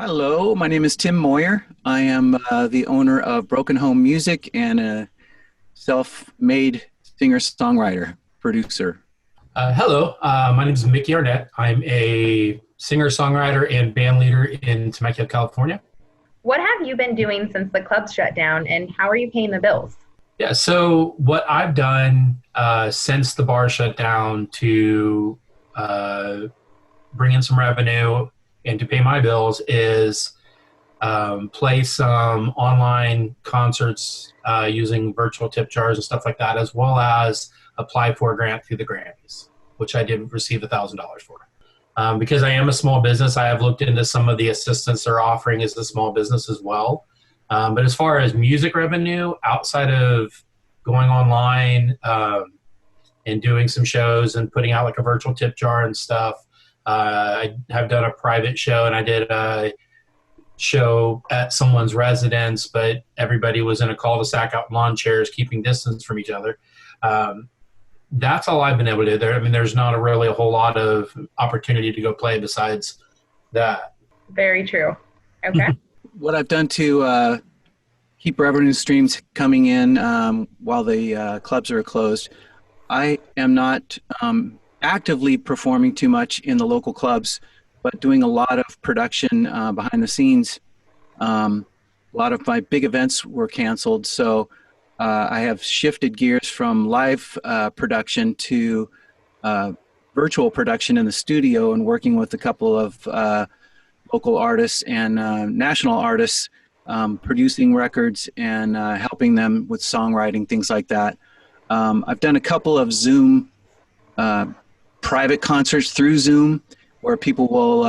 Hello, my name is Tim Moyer. I am the owner of Broken Home Music and a self-made singer-songwriter, producer. Hello, my name is Mickie Arnett. I'm a singer-songwriter and band leader in Temecula, California. What have you been doing since the clubs shut down, and how are you paying the bills? Yeah, so what I've done since the bar shut down to uh, bring in some revenue and to pay my bills is play some online concerts using virtual tip jars and stuff like that, as well as apply for a grant through the Grammys, which I did receive $1,000 for. Because I am a small business, I have looked into some of the assistance they're offering as a small business as well. But as far as music revenue, outside of going online and doing some shows and putting out like a virtual tip jar and stuff, I have done a private show and I did a show at someone's residence, but everybody was in a cul-de-sac out in lawn chairs, keeping distance from each other. That's all I've been able to do there. I mean, there's not really a whole lot of opportunity to go play besides that. Very true. Okay. What I've done to keep revenue streams coming in while the clubs are closed, I am not actively performing too much in the local clubs, but doing a lot of production behind the scenes. A lot of my big events were canceled, so I have shifted gears from live production to virtual production in the studio and working with a couple of local artists and national artists, producing records and helping them with songwriting, things like that. I've done a couple of Zoom private concerts through Zoom where people will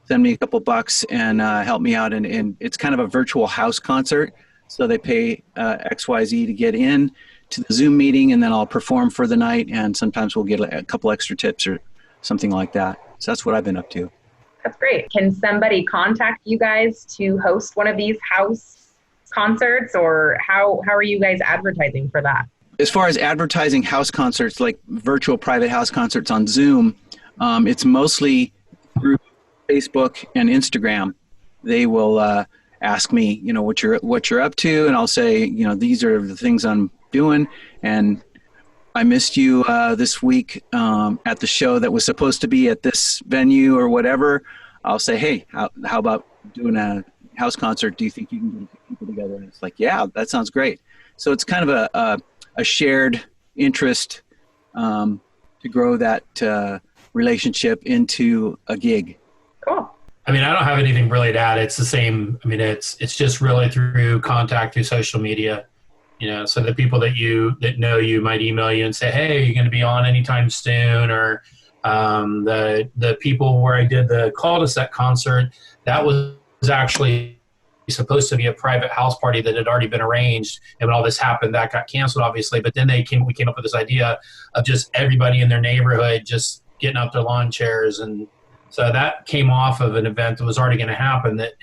send me a couple bucks and help me out. And it's kind of a virtual house concert. So they pay XYZ to get in to the Zoom meeting, and then I'll perform for the night. And sometimes we'll get a couple extra tips or something like that. So that's what I've been up to. That's great. Can somebody contact you guys to host one of these house concerts, or how are you guys advertising for that? As far as advertising house concerts, like virtual private house concerts on Zoom, it's mostly through Facebook and Instagram. They will ask me, what you're up to, and I'll say, these are the things I'm doing, and I missed you this week at the show that was supposed to be at this venue or whatever. I'll say, hey, how about doing a house concert? Do you think you can get people together? And it's like, yeah, that sounds great. So it's kind of a shared interest to grow that relationship into a gig. Cool. I mean, I don't have anything really to add. It's the same. I mean, it's just really through contact through social media. So the people that know you might email you and say, hey, are you going to be on anytime soon? Or the people where I did the cul-de-sac concert, that was actually supposed to be a private house party that had already been arranged. And when all this happened, that got canceled, obviously. But then we came up with this idea of just everybody in their neighborhood just getting out their lawn chairs. And so that came off of an event that was already going to happen that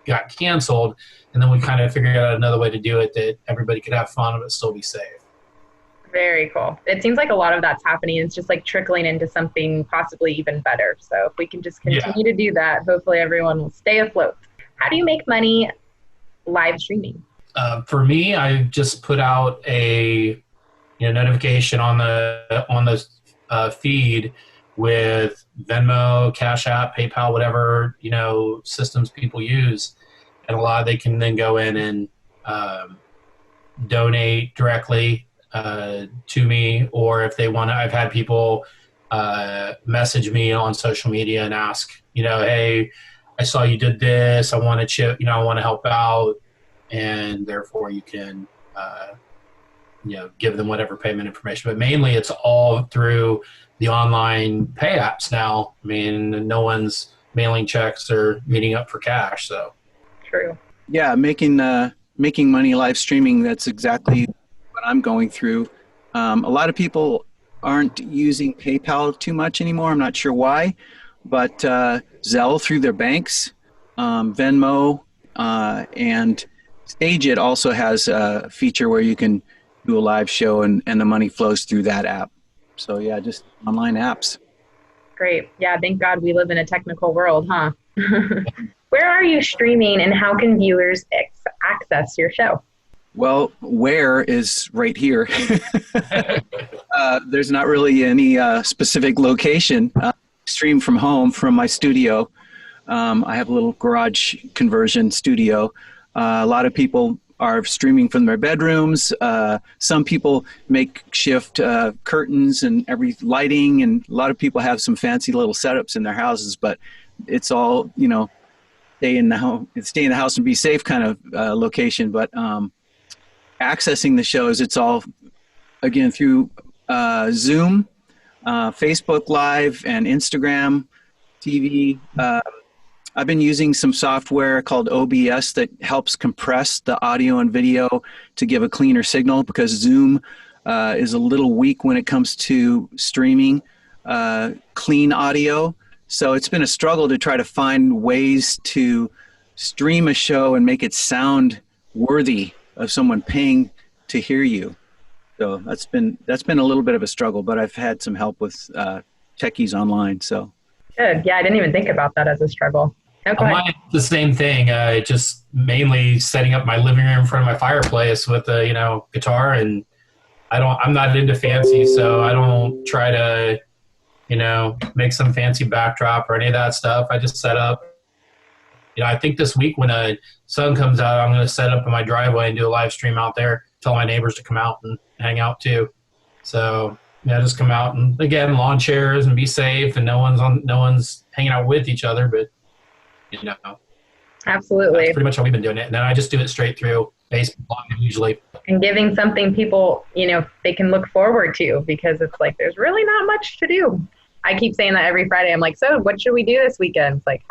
got canceled. And then we kind of figured out another way to do it that everybody could have fun but still be safe. Very cool. It seems like a lot of that's happening. It's just like trickling into something possibly even better. So if we can just continue to do that, hopefully everyone will stay afloat. How do you make money live streaming? For me, I just put out a notification on the feed with Venmo, Cash App, PayPal, whatever systems people use, and they can then go in and donate directly to me, or if they want to. I've had people message me on social media and ask, hey, I saw you did this. I want to chip. I want to help out, and therefore you can give them whatever payment information. But mainly, it's all through the online pay apps now. I mean, no one's mailing checks or meeting up for cash. So true. Yeah, making money live streaming. That's exactly what I'm going through. A lot of people aren't using PayPal too much anymore. I'm not sure why, but Zelle through their banks, Venmo, and StageIt also has a feature where you can do a live show and the money flows through that app. So yeah, just online apps. Great. Yeah, thank God we live in a technical world, huh? Where are you streaming and how can viewers access your show? Well, where is right here. There's not really any specific location. Stream from home from my studio. I have a little garage conversion studio. A lot of people are streaming from their bedrooms. Some people make shift curtains and every lighting, and a lot of people have some fancy little setups in their houses. But it's all, stay in the house and be safe kind of location. But accessing the shows, it's all again through Zoom, Facebook Live, and Instagram TV. I've been using some software called OBS that helps compress the audio and video to give a cleaner signal, because Zoom is a little weak when it comes to streaming clean audio. So it's been a struggle to try to find ways to stream a show and make it sound worthy of someone paying to hear you. So that's been a little bit of a struggle, but I've had some help with techies online. So good. Yeah, I didn't even think about that as a struggle. Okay. Mine, the same thing. Just mainly setting up my living room in front of my fireplace with a guitar, and I'm not into fancy, so I don't try to make some fancy backdrop or any of that stuff. I just set up. I think this week when a sun comes out, I'm going to set up in my driveway and do a live stream out there. Tell my neighbors to come out and hang out too. So just come out and again, lawn chairs and be safe, and no one's hanging out with each other, but absolutely. That's pretty much how we've been doing it. And then I just do it straight through Facebook Live usually. And giving something people, they can look forward to, because it's like there's really not much to do. I keep saying that every Friday. I'm like, so what should we do this weekend? It's like,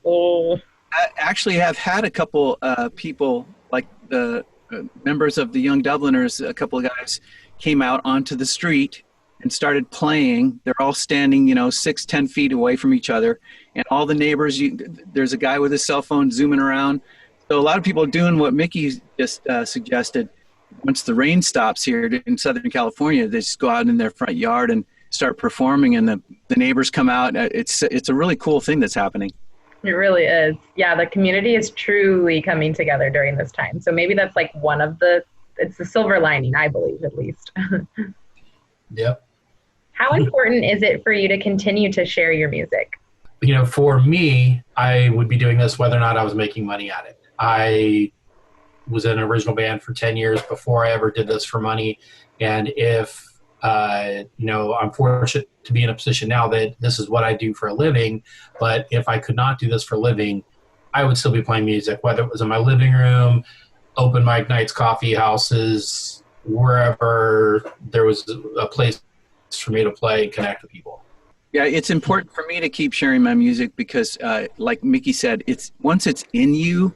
Oh. I actually have had a couple people, like the members of the Young Dubliners, a couple of guys came out onto the street and started playing. They're all standing, 6-10 feet away from each other. And all the neighbors, there's a guy with his cell phone zooming around. So a lot of people are doing what Mickie just suggested. Once the rain stops here in Southern California, they just go out in their front yard and start performing, and the neighbors come out. It's a really cool thing that's happening. It really is. Yeah, the community is truly coming together during this time. So maybe that's like it's the silver lining, I believe, at least. Yep. How important is it for you to continue to share your music? For me, I would be doing this whether or not I was making money at it. I was in an original band for 10 years before I ever did this for money. And if, I'm fortunate to be in a position now that this is what I do for a living, but if I could not do this for a living, I would still be playing music, whether it was in my living room, open mic nights, coffee houses, wherever there was a place for me to play and connect with people. Yeah, it's important for me to keep sharing my music because, like Mickie said, once it's in you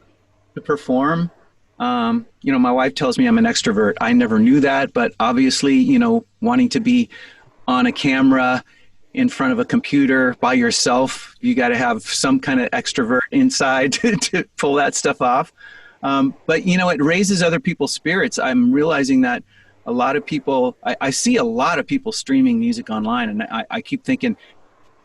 to perform. My wife tells me I'm an extrovert. I never knew that, but obviously, wanting to be on a camera in front of a computer by yourself, you got to have some kind of extrovert inside to pull that stuff off. But it raises other people's spirits. I'm realizing that a lot of people, I see a lot of people streaming music online, and I keep thinking,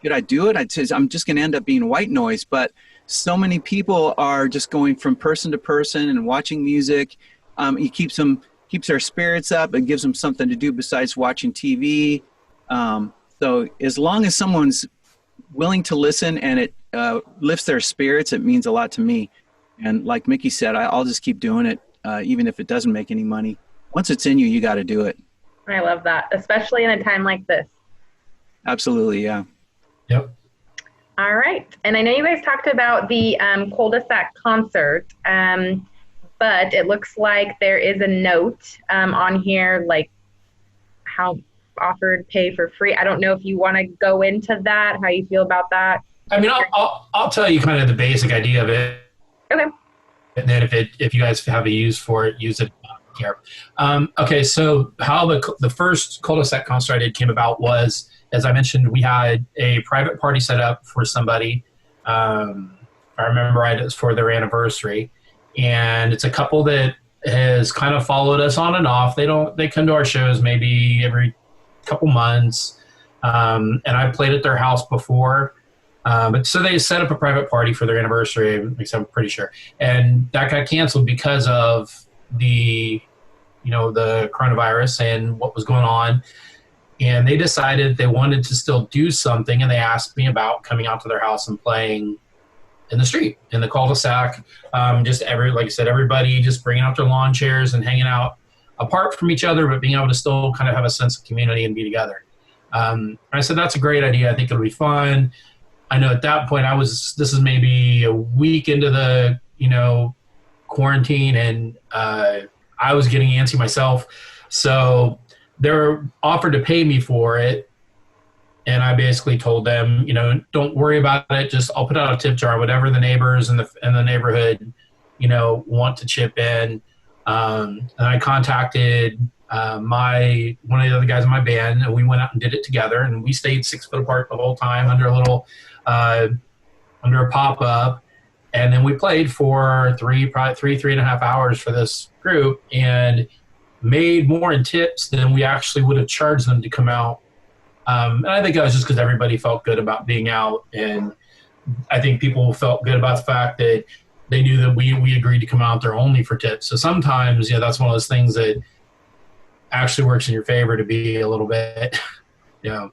should I do it? I'm just going to end up being white noise. But so many people are just going from person to person and watching music. It keeps their spirits up. It gives them something to do besides watching TV. So as long as someone's willing to listen and it lifts their spirits, it means a lot to me. And like Mickie said, I'll just keep doing it, even if it doesn't make any money. Once it's in you, you got to do it. I love that, especially in a time like this. Absolutely, yeah. Yep. All right. And I know you guys talked about the cul-de-sac concert, but it looks like there is a note on here, like how offered pay for free. I don't know if you want to go into that, how you feel about that. I mean, I'll tell you kind of the basic idea of it. Okay. And then if you guys have a use for it, use it. Here. Okay, so how the first cul-de-sac concert I did came about was, as I mentioned, we had a private party set up for somebody. I remember it was for their anniversary, and it's a couple that has kind of followed us on and off. They come to our shows maybe every couple months, and I've played at their house before. But so they set up a private party for their anniversary, at least I'm pretty sure. And that got canceled because of the coronavirus and what was going on. And they decided they wanted to still do something, and they asked me about coming out to their house and playing in the street, in the cul-de-sac. Like I said, everybody just bringing out their lawn chairs and hanging out apart from each other, but being able to still kind of have a sense of community and be together. I said, that's a great idea. I think it'll be fun. I know at that point this is maybe a week into the, quarantine, and I was getting antsy myself. So they're offered to pay me for it. And I basically told them, don't worry about it. Just I'll put out a tip jar, whatever the neighbors in the neighborhood, want to chip in. And I contacted one of the other guys in my band, and we went out and did it together. And we stayed 6 foot apart the whole time under a pop up. And then we played for three and a half hours for this group, and made more in tips than we actually would have charged them to come out. And I think that was just because everybody felt good about being out. And I think people felt good about the fact that they knew that we agreed to come out there only for tips. So sometimes, that's one of those things that actually works in your favor to be a little bit, to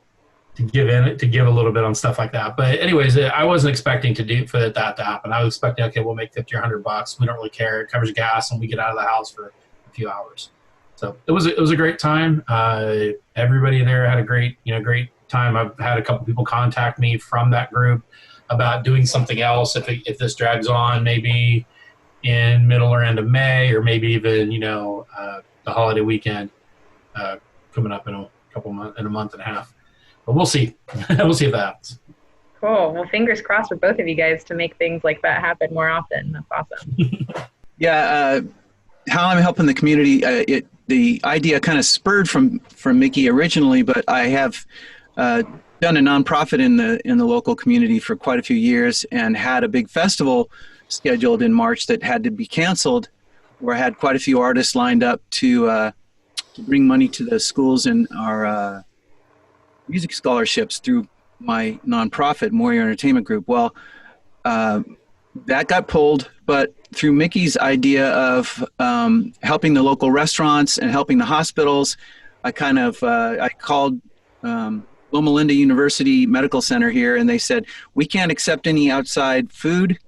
give a little bit on stuff like that. But anyways, I wasn't expecting for that to happen. I was expecting, okay, we'll make $50 or $100. We don't really care. It covers gas, and we get out of the house for a few hours. So it was a great time. Everybody there had a great time. I've had a couple people contact me from that group about doing something else if this drags on, maybe in middle or end of May, or maybe even the holiday weekend coming up in a month and a half. But we'll see. We'll see if that happens. Cool. Well, fingers crossed for both of you guys to make things like that happen more often. That's awesome. Yeah. How I'm helping the community, the idea kind of spurred from Mickie originally, but I have done a nonprofit in the local community for quite a few years, and had a big festival scheduled in March that had to be canceled, where I had quite a few artists lined up to bring money to the schools in our music scholarships through my nonprofit, Moria Entertainment Group. Well, that got pulled, but through Mickey's idea of helping the local restaurants and helping the hospitals, I called Loma Linda University Medical Center here, and they said, we can't accept any outside food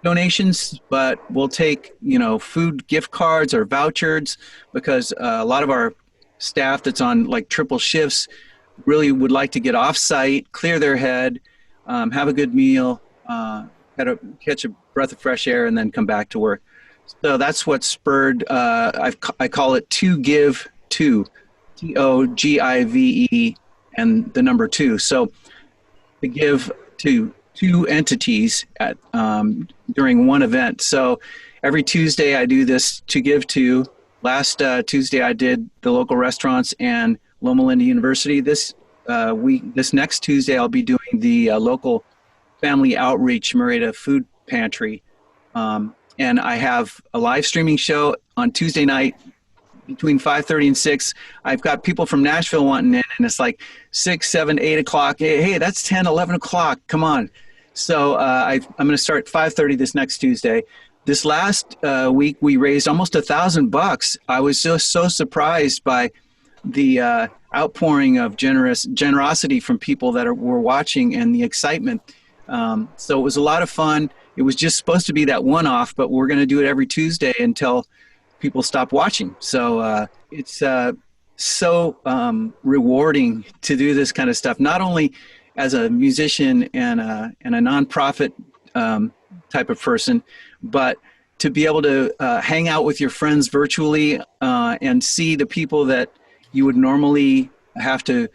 donations, but we'll take, food gift cards or vouchers, because a lot of our staff that's on like triple shifts really would like to get off site, clear their head, have a good meal, catch a breath of fresh air, and then come back to work. So that's what spurred, I call it To Give To, TOGIVE, and the number 2. So to give to 2 entities during one event. So every Tuesday I do this To Give To. Last Tuesday I did the local restaurants and Loma Linda University. This next Tuesday I'll be doing the local family outreach Merida Food Pantry. And I have a live streaming show on Tuesday night between 5:30 and 6. I've got people from Nashville wanting in, and it's like 6, 7, 8 o'clock. Hey, that's 10, 11 o'clock. Come on. So I'm going to start 5:30 this next Tuesday. This last week, we raised almost $1,000. I was just so surprised by the outpouring of generosity from people that were watching, and the excitement. So it was a lot of fun. It was just supposed to be that one-off, but we're going to do it every Tuesday until people stop watching. So it's so rewarding to do this kind of stuff, not only as a musician and a nonprofit type of person, but to be able to hang out with your friends virtually and see the people that you would normally have to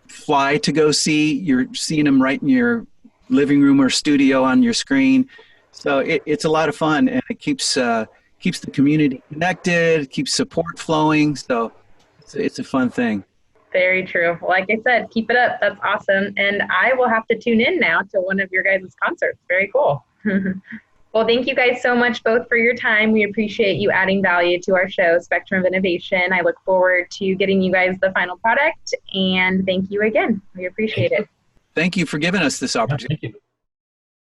fly to go see. You're seeing them right in your living room or studio on your screen. So it's a lot of fun, and it keeps the community connected, keeps support flowing. So it's a fun thing. Very true. Like I said, keep it up. That's awesome. And I will have to tune in now to one of your guys' concerts. Very cool. Well, thank you guys so much both for your time. We appreciate you adding value to our show, Spectrum of Innovation. I look forward to getting you guys the final product. And thank you again. We appreciate it. Thank you for giving us this Yeah, opportunity. thank you.